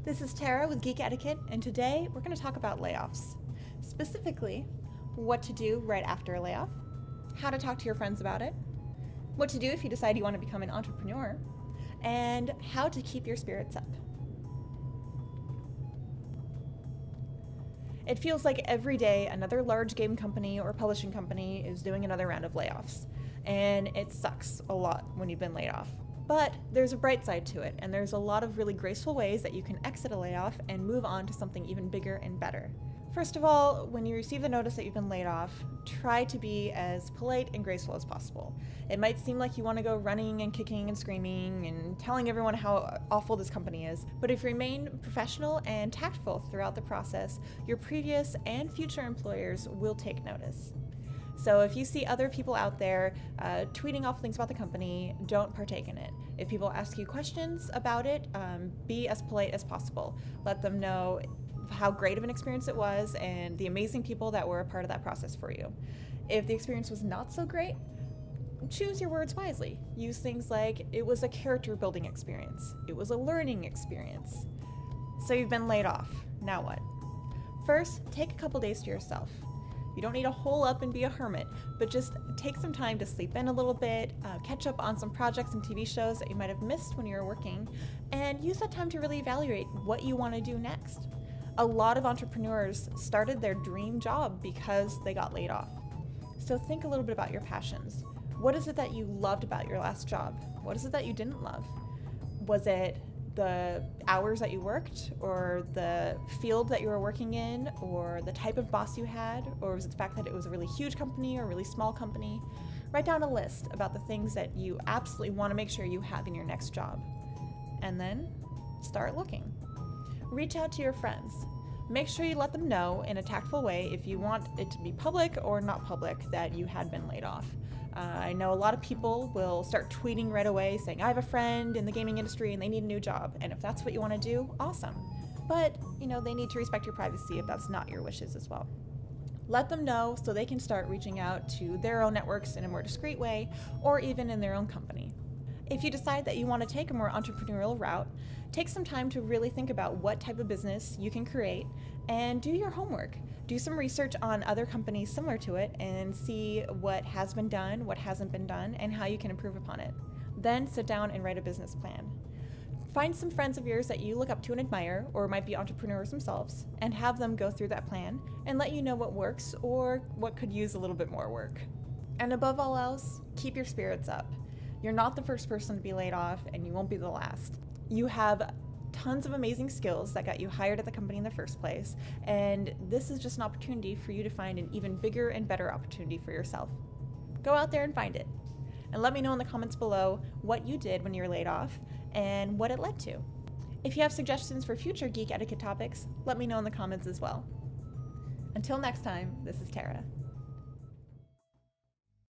This is Tara with Geek Etiquette, and today we're going to talk about layoffs. Specifically, what to do right after a layoff, how to talk to your friends about it, what to do if you decide you want to become an entrepreneur, and how to keep your spirits up. It feels like every day another large game company or publishing company is doing another round of layoffs, and it sucks a lot when you've been laid off. But there's a bright side to it, and there's a lot of really graceful ways that you can exit a layoff and move on to something even bigger and better. First of all, when you receive the notice that you've been laid off, try to be as polite and graceful as possible. It might seem like you want to go running and kicking and screaming and telling everyone how awful this company is, but if you remain professional and tactful throughout the process, your previous and future employers will take notice. So if you see other people out there tweeting awful things about the company, don't partake in it. If people ask you questions about it, be as polite as possible. Let them know how great of an experience it was and the amazing people that were a part of that process for you. If the experience was not so great, choose your words wisely. Use things like, it was a character building experience. It was a learning experience. So you've been laid off. Now what? First, take a couple days to yourself. You don't need to hole up and be a hermit, but just take some time to sleep in a little bit, catch up on some projects and TV shows that you might have missed when you were working, and use that time to really evaluate what you want to do next. A lot of entrepreneurs started their dream job because they got laid off. So think a little bit about your passions. What is it that you loved about your last job? What is it that you didn't love? Was it the hours that you worked, or the field that you were working in, or the type of boss you had, or was it the fact that it was a really huge company or a really small company? Write down a list about the things that you absolutely want to make sure you have in your next job. And then start looking. Reach out to your friends. Make sure you let them know in a tactful way if you want it to be public or not public that you had been laid off. I know a lot of people will start tweeting right away saying, I have a friend in the gaming industry and they need a new job. And if that's what you want to do, awesome. But, they need to respect your privacy if that's not your wishes as well. Let them know so they can start reaching out to their own networks in a more discreet way, or even in their own company. If you decide that you want to take a more entrepreneurial route, take some time to really think about what type of business you can create and do your homework. Do some research on other companies similar to it and see what has been done, what hasn't been done, and how you can improve upon it. Then sit down and write a business plan. Find some friends of yours that you look up to and admire, or might be entrepreneurs themselves, and have them go through that plan and let you know what works or what could use a little bit more work. And above all else, keep your spirits up. You're not the first person to be laid off, and you won't be the last. You have tons of amazing skills that got you hired at the company in the first place, and this is just an opportunity for you to find an even bigger and better opportunity for yourself. Go out there and find it. And let me know in the comments below what you did when you were laid off and what it led to. If you have suggestions for future Geek Etiquette topics, let me know in the comments as well. Until next time, this is Tara.